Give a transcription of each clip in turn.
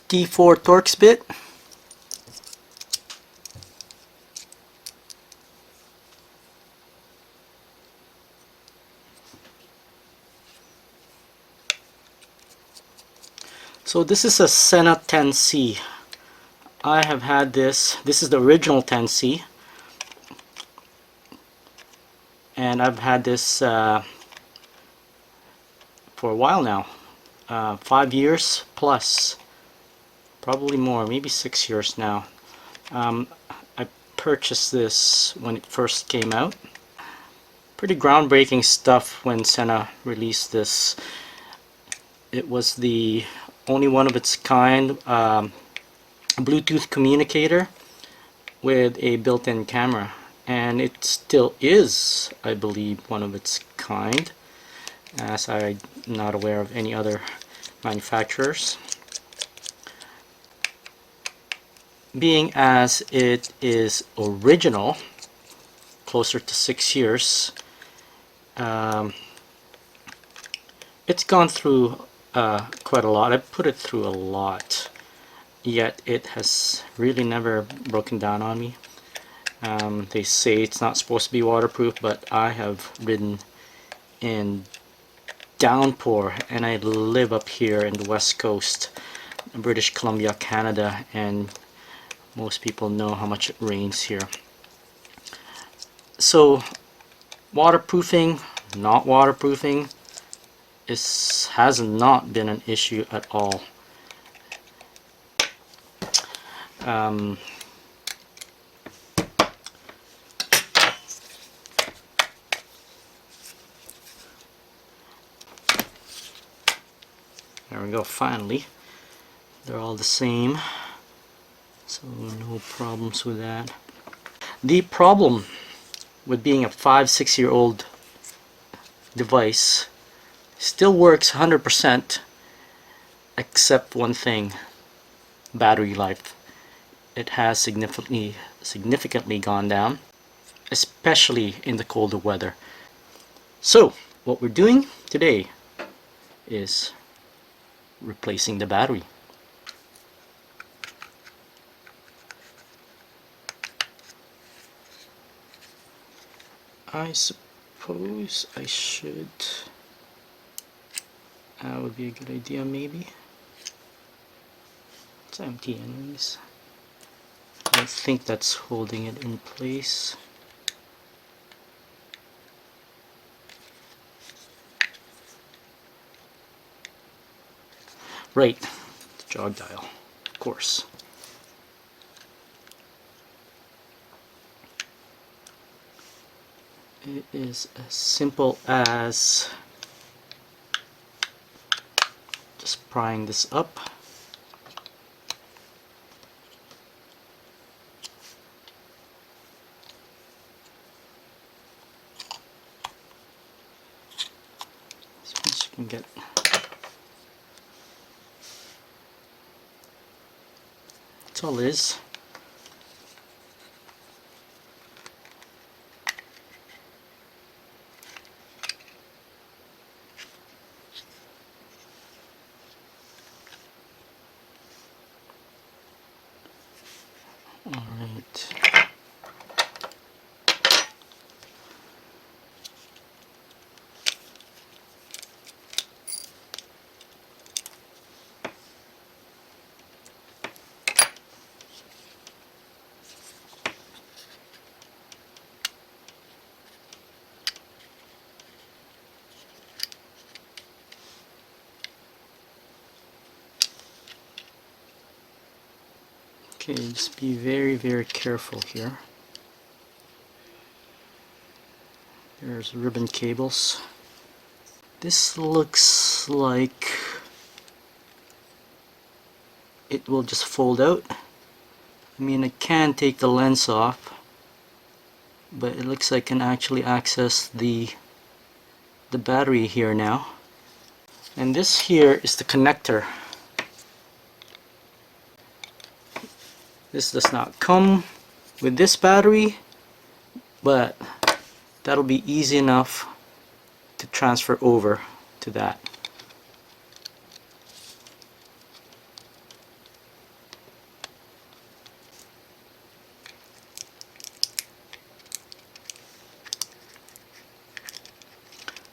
T4 Torx bit. So this is a Sena 10C. I have had this. This is the original 10C, and I've had this for a while now, 5 years plus, probably more, maybe 6 years now. I purchased this when it first came out. Pretty groundbreaking stuff when Sena released this. It was the only one of its kind Bluetooth communicator with a built-in camera, and it still is, I believe, one of its kind, as I'm not aware of any other manufacturers. Being as it is original, closer to 6 years, it's gone through quite a lot. I put it through a lot, yet it has really never broken down on me. They say it's not supposed to be waterproof, but I have ridden in downpour, and I live up here in the west coast, British Columbia, Canada, and most people know how much it rains here. So waterproofing, not waterproofing, has not been an issue at all. There we go, finally. They're all the same, so no problems with that. The problem with being a 5-6 year old device, still works 100%, except one thing: battery life. It has significantly gone down, especially in the colder weather. So what we're doing today is replacing the battery. I suppose I should, that would be a good idea maybe. It's empty anyways. I think that's holding it in place. Right, the jog dial, of course. It is as simple as just prying this up. As you can get. That's all it is. Alright. Okay, just be very careful here. There's ribbon cables. This looks like it will just fold out. I mean, I can take the lens off, but it looks like I can actually access the battery here now. And this here is the connector. This does not come with this battery, but that'll be easy enough to transfer over to that.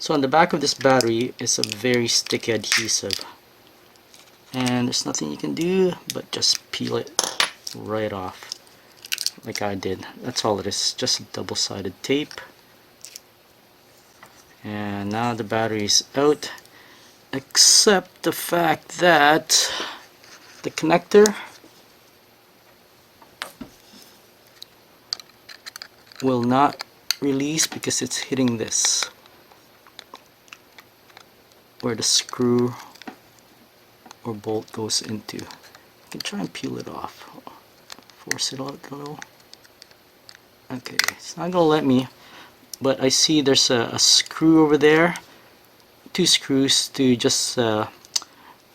So on the back of this battery is a very sticky adhesive, and there's nothing you can do but just peel it right off like I did. That's all it is, just a double-sided tape. And now the battery's out, except the fact that the connector will not release because it's hitting this, where the screw or bolt goes into. You can try and peel it off. Force it out a little. Okay, it's not gonna let me, but I see there's a screw over there. 2 screws to just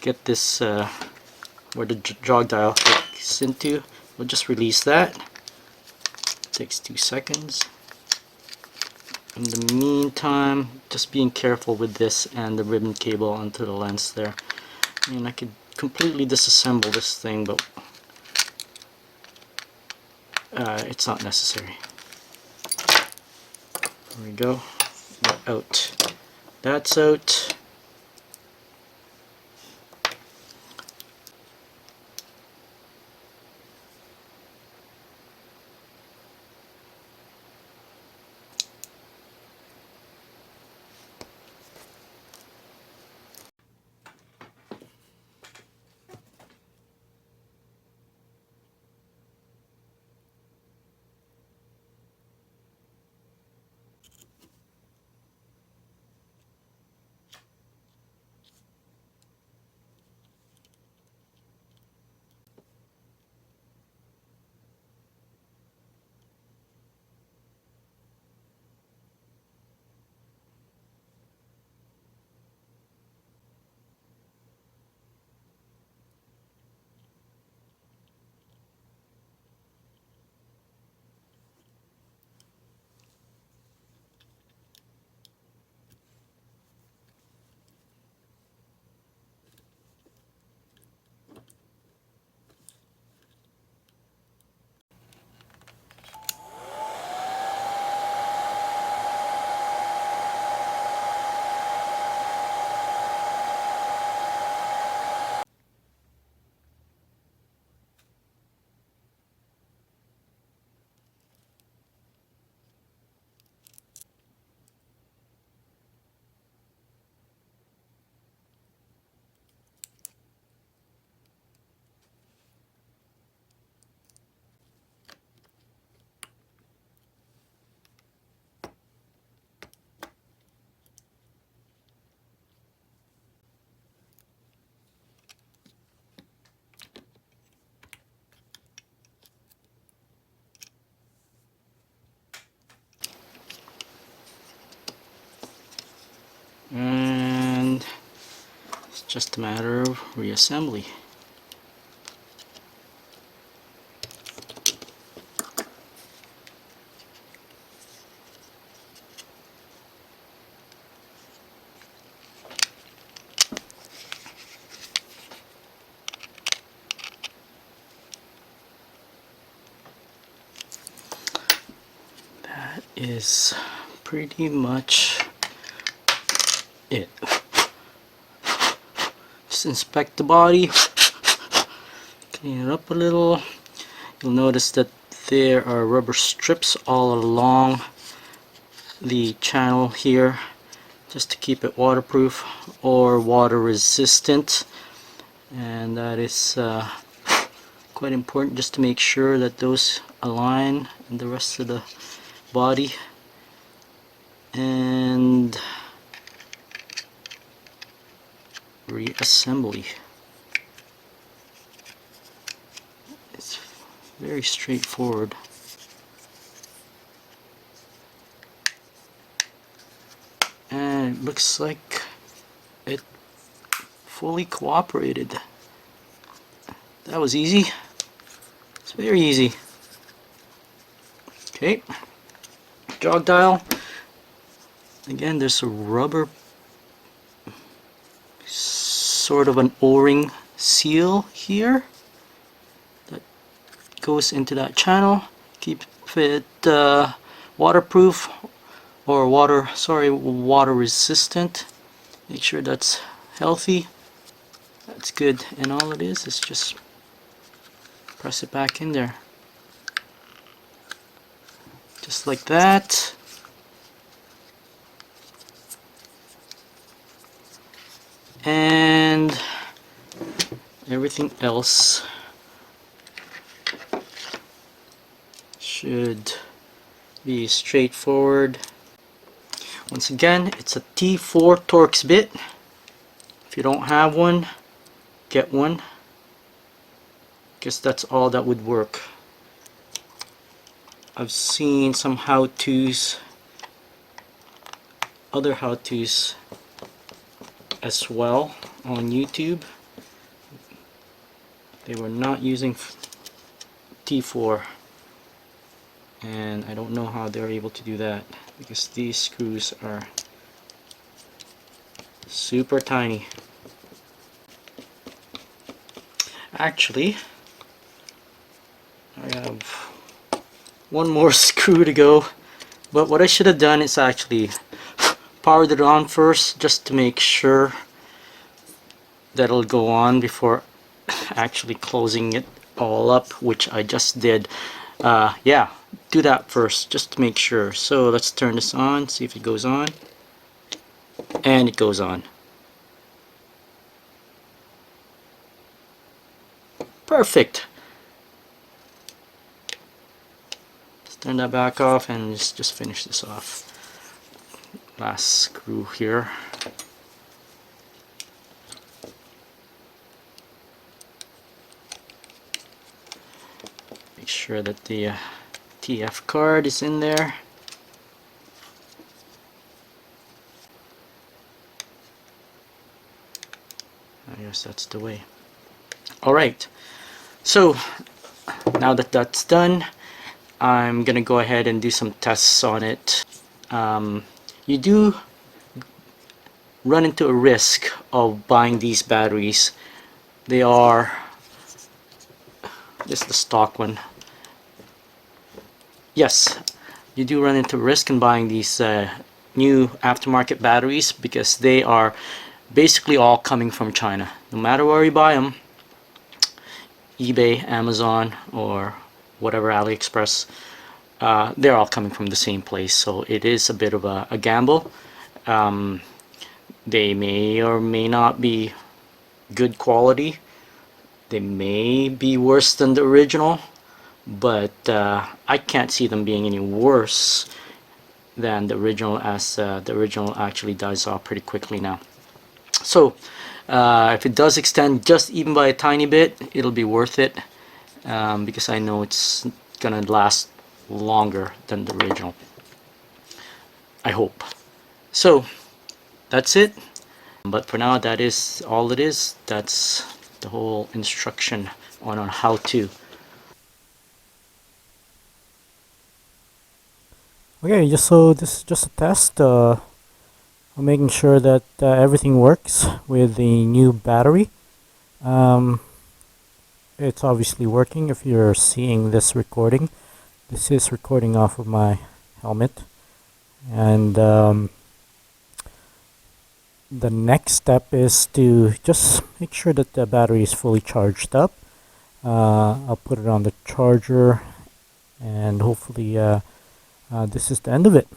get this where the jog dial hooks into. We'll just release that. Takes 2 seconds. In the meantime, just being careful with this and the ribbon cable onto the lens there. I mean, I could completely disassemble this thing, but it's not necessary. There we go. We're out. That's out. And it's just a matter of reassembly. That is pretty much it. Just inspect the body, clean it up a little. You'll notice that there are rubber strips all along the channel here, just to keep it waterproof or water resistant, and that is quite important, just to make sure that those align and the rest of the body. And reassembly. It's very straightforward. And it looks like it fully cooperated. That was easy. It's very easy. Okay, jog dial. Again, there's a rubber, sort of an O-ring seal here that goes into that channel. Keep it waterproof or water resistant. Make sure that's healthy. That's good. And all it is just press it back in there. Just like that. And everything else should be straightforward. Once again, it's a T4 Torx bit. If you don't have one, get one, because that's all that would work. I've seen some how-tos, other how-tos as well on YouTube. They were not using T4, and I don't know how they're able to do that, because these screws are super tiny. Actually, I have one more screw to go, but what I should have done is actually powered it on first, just to make sure that it'll go on before actually closing it all up, which I just did. Yeah, do that first just to make sure. So let's turn this on, see if it goes on. And it goes on. Perfect. Let's turn that back off and just finish this off. Last screw here. Make sure that the TF card is in there. I guess that's the way. Alright, so now that that's done, I'm gonna go ahead and do some tests on it. You do run into a risk of buying these batteries. They are just the stock one. Yes, you do run into risk in buying these new aftermarket batteries, because they are basically all coming from China. No matter where you buy them, eBay, Amazon, or whatever, AliExpress, they're all coming from the same place. So it is a bit of a gamble. They may or may not be good quality. They may be worse than the original, but I can't see them being any worse than the original, as the original actually dies off pretty quickly now. So if it does extend just even by a tiny bit, it'll be worth it, because I know it's gonna last longer than the original. I hope. So that's it. But for now, that is all it is. That's the whole instruction on how to. Okay, so this is just a test. I'm making sure that everything works with the new battery. It's obviously working if you're seeing this recording. This is recording off of my helmet. And the next step is to just make sure that the battery is fully charged up. I'll put it on the charger, and hopefully this is the end of it.